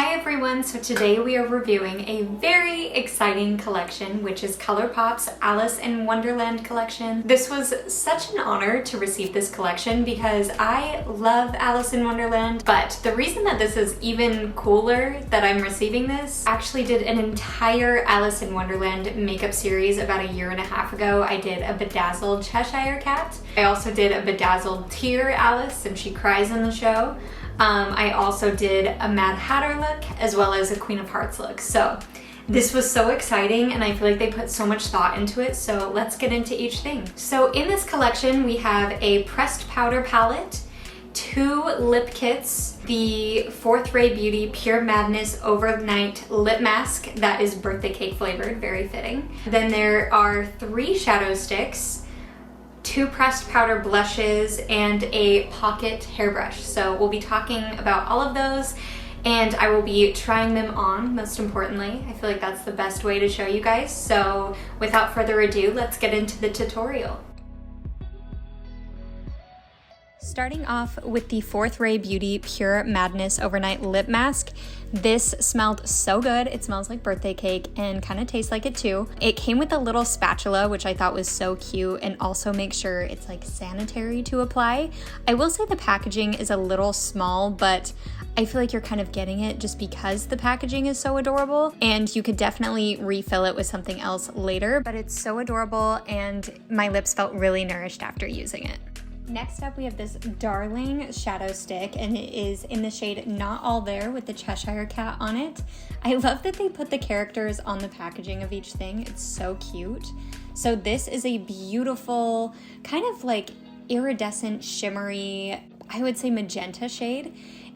Hi everyone, so today we are reviewing a very exciting collection, which is ColourPop's Alice in Wonderland collection. This was such an honor to receive this collection because I love Alice in Wonderland, but the reason that this is even cooler that I'm receiving this, I actually did an entire Alice in Wonderland makeup series about a year and a half ago. I did a bedazzled Cheshire Cat. I also did a bedazzled tear Alice, and she cries in the show. I also did a Mad Hatter look as well as a Queen of Hearts look. So this was so exciting and I feel like they put so much thought into it. So let's get into each thing. So in this collection, we have a pressed powder palette, 2 lip kits, the Fourth Ray Beauty Pure Madness Overnight Lip Mask that is birthday cake flavored, very fitting. Then there are 3 shadow sticks, 2 pressed powder blushes, and a pocket hairbrush. So we'll be talking about all of those and I will be trying them on, most importantly. I feel like that's the best way to show you guys. So without further ado, let's get into the tutorial. Starting off with the Fourth Ray Beauty Pure Madness Overnight Lip Mask. This smelled so good. It smells like birthday cake and kind of tastes like it too. It came with a little spatula, which I thought was so cute, and also make sure it's like sanitary to apply. I will say the packaging is a little small, but I feel like you're kind of getting it just because the packaging is so adorable, and you could definitely refill it with something else later, but it's so adorable and my lips felt really nourished after using it. Next up, we have this darling shadow stick, and it is in the shade Not All There with the Cheshire Cat on it. I love that they put the characters on the packaging of each thing. It's so cute. So this is a beautiful, kind of like iridescent, shimmery, I would say magenta shade.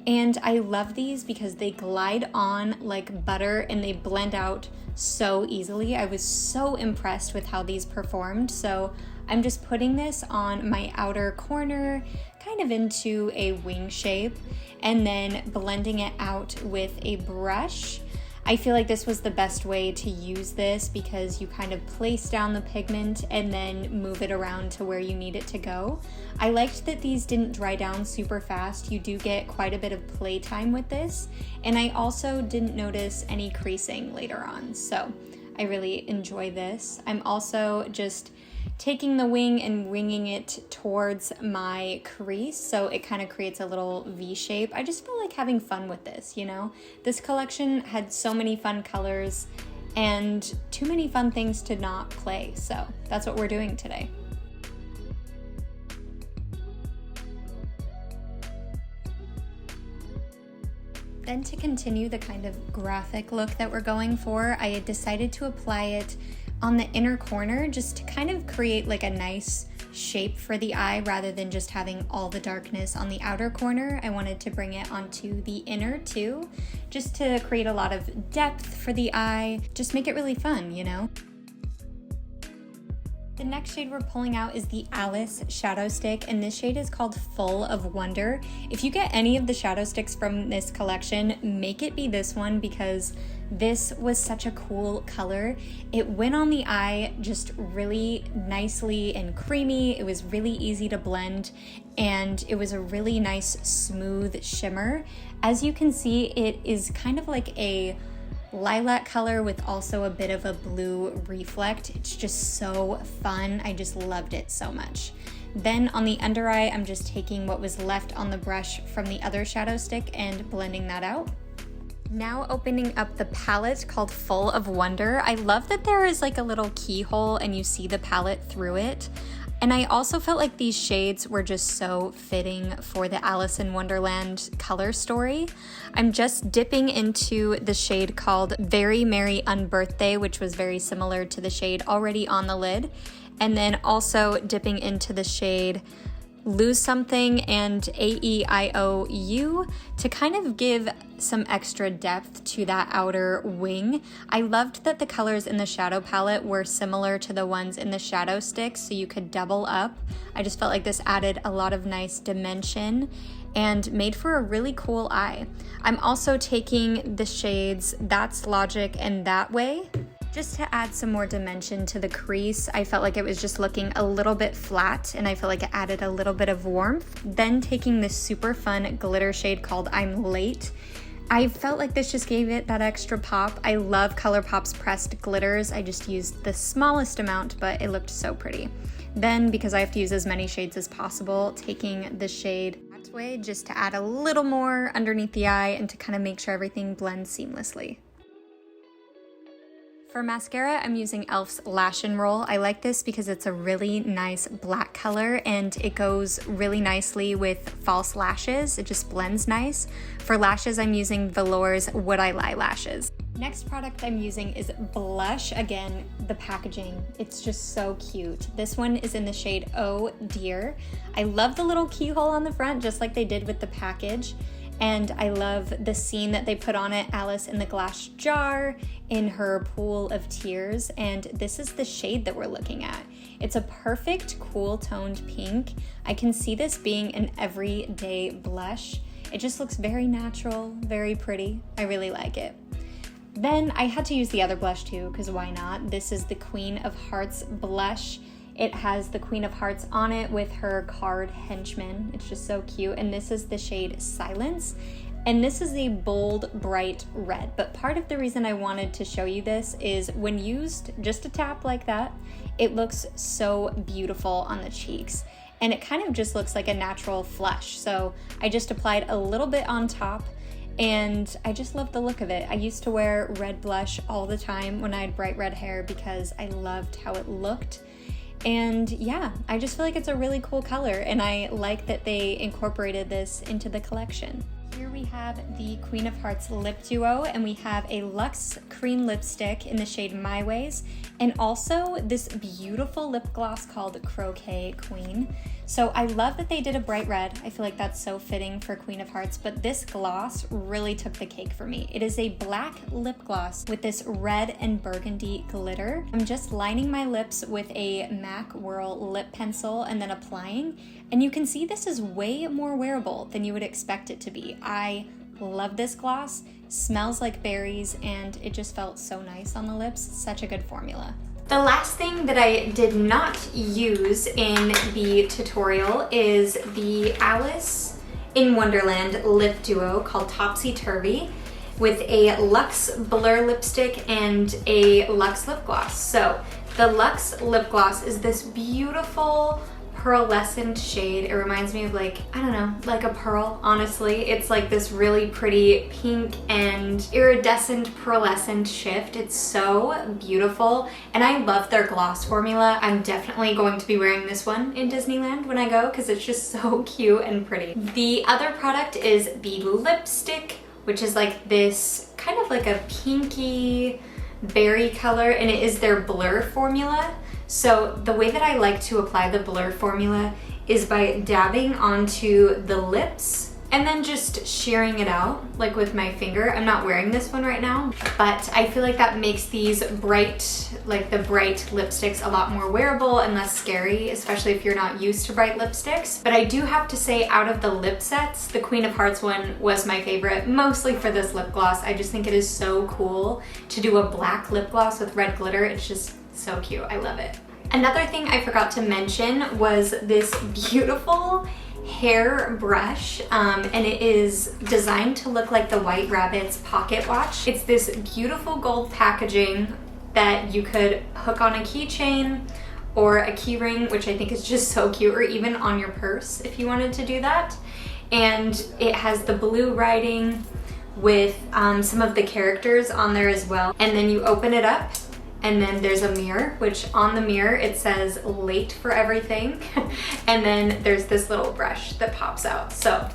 And I love these because they glide on like butter and they blend out so easily. I was so impressed with how these performed. So I'm just putting this on my outer corner, kind of into a wing shape, and then blending it out with a brush. I feel like this was the best way to use this because you kind of place down the pigment and then move it around to where you need it to go. I liked that these didn't dry down super fast. You do get quite a bit of playtime with this, and I also didn't notice any creasing later on, so I really enjoy this. I'm also just taking the wing and winging it towards my crease so it kind of creates a little V shape. I just feel like having fun with this, you know? This collection had so many fun colors and too many fun things to not play, so that's what we're doing today. Then to continue the kind of graphic look that we're going for, I had decided to apply it on the inner corner just to kind of create like a nice shape for the eye rather than just having all the darkness on the outer corner. I wanted to bring it onto the inner too, just to create a lot of depth for the eye, just make it really fun, you know? The next shade we're pulling out is the Alice Shadow Stick, and this shade is called Full of Wonder. If you get any of the shadow sticks from this collection, make it be this one because this was such a cool color. It went on the eye just really nicely and creamy. It was really easy to blend, and it was a really nice smooth shimmer. As you can see, it is kind of like a lilac color with also a bit of a blue reflect. It's just so fun. I just loved it so much. Then on the under eye, I'm just taking what was left on the brush from the other shadow stick and blending that out. Now opening up the palette called Full of Wonder. I love that there is like a little keyhole and you see the palette through it. And I also felt like these shades were just so fitting for the Alice in Wonderland color story. I'm just dipping into the shade called Very Merry Unbirthday, which was very similar to the shade already on the lid. And then also dipping into the shade Lose Something and AEIOU to kind of give some extra depth to that outer wing. I loved that the colors in the shadow palette were similar to the ones in the shadow sticks, so you could double up. I just felt like this added a lot of nice dimension and made for a really cool eye. I'm also taking the shades That's Logic and That Way just to add some more dimension to the crease. I felt like it was just looking a little bit flat and I felt like it added a little bit of warmth. Then taking this super fun glitter shade called I'm Late. I felt like this just gave it that extra pop. I love ColourPop's pressed glitters. I just used the smallest amount, but it looked so pretty. Then, because I have to use as many shades as possible, taking the shade that way just to add a little more underneath the eye and to kind of make sure everything blends seamlessly. For mascara, I'm using e.l.f.'s Lash and Roll. I like this because it's a really nice black color and it goes really nicely with false lashes. It just blends nice. For lashes, I'm using Velour's Would I Lie lashes. Next product I'm using is blush. Again, the packaging, it's just so cute. This one is in the shade Oh Dear. I love the little keyhole on the front, just like they did with the package. And I love the scene that they put on it, Alice in the glass jar in her pool of tears. And this is the shade that we're looking at. It's a perfect cool toned pink. I can see this being an everyday blush. It just looks very natural, very pretty. I really like it. Then I had to use the other blush too, because why not? This is the Queen of Hearts blush. It has the Queen of Hearts on it with her card henchman. It's just so cute. And this is the shade Silence. And this is a bold, bright red. But part of the reason I wanted to show you this is when used just a tap like that, it looks so beautiful on the cheeks. And it kind of just looks like a natural flush. So I just applied a little bit on top and I just love the look of it. I used to wear red blush all the time when I had bright red hair because I loved how it looked. And yeah, I just feel like it's a really cool color and I like that they incorporated this into the collection. Here we have the Queen of Hearts lip duo and we have a luxe cream lipstick in the shade My Ways and also this beautiful lip gloss called Croquet Queen. So I love that they did a bright red. I feel like that's so fitting for Queen of Hearts, but this gloss really took the cake for me. It is a black lip gloss with this red and burgundy glitter. I'm just lining my lips with a MAC Whirl lip pencil and then applying, and you can see this is way more wearable than you would expect it to be. I love this gloss, smells like berries, and it just felt so nice on the lips. Such a good formula. The last thing that I did not use in the tutorial is the Alice in Wonderland lip duo called Topsy Turvy with a Luxe Blur lipstick and a Luxe lip gloss. So the Luxe lip gloss is this beautiful pearlescent shade. It reminds me of like, I don't know, like a pearl, honestly. It's like this really pretty pink and iridescent pearlescent shift. It's so beautiful and I love their gloss formula. I'm definitely going to be wearing this one in Disneyland when I go because it's just so cute and pretty. The other product is the lipstick, which is like this kind of like a pinky berry color, and it is their Blur formula. So the way that I like to apply the Blur formula is by dabbing onto the lips and then just shearing it out like with my finger. I'm not wearing this one right now, but I feel like that makes these bright, like the bright lipsticks a lot more wearable and less scary, especially if you're not used to bright lipsticks. But I do have to say, out of the lip sets, the Queen of Hearts one was my favorite, mostly for this lip gloss. I just think it is so cool to do a black lip gloss with red glitter. It's just so cute, I love it. Another thing I forgot to mention was this beautiful hair brush, and it is designed to look like the White Rabbit's pocket watch. It's this beautiful gold packaging that you could hook on a keychain or a key ring, which I think is just so cute, or even on your purse if you wanted to do that. And it has the blue writing with some of the characters on there as well. And then you open it up and then there's a mirror, which on the mirror it says late for everything. And then there's this little brush that pops out. So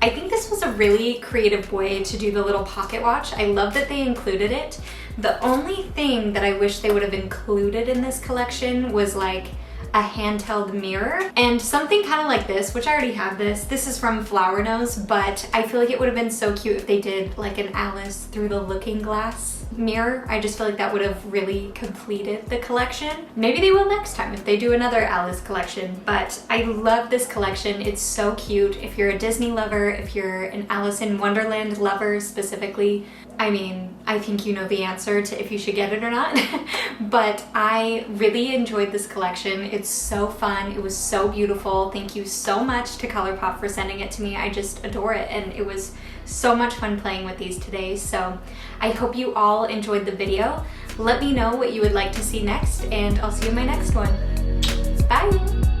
I think this was a really creative way to do the little pocket watch. I love that they included it. The only thing that I wish they would have included in this collection was like a handheld mirror and something kind of like this, which I already have this. This is from Flower Nose, but I feel like it would have been so cute if they did like an Alice through the looking glass mirror. I just feel like that would have really completed the collection. Maybe they will next time if they do another Alice collection, but I love this collection. It's so cute. If you're a Disney lover, if you're an Alice in Wonderland lover specifically, I mean, I think you know the answer to if you should get it or not. But I really enjoyed this collection. It's so fun. It was so beautiful. Thank you so much to ColourPop for sending it to me. I just adore it, and it was so much fun playing with these today, so I hope you all enjoyed the video. Let me know what you would like to see next, and I'll see you in my next one. Bye!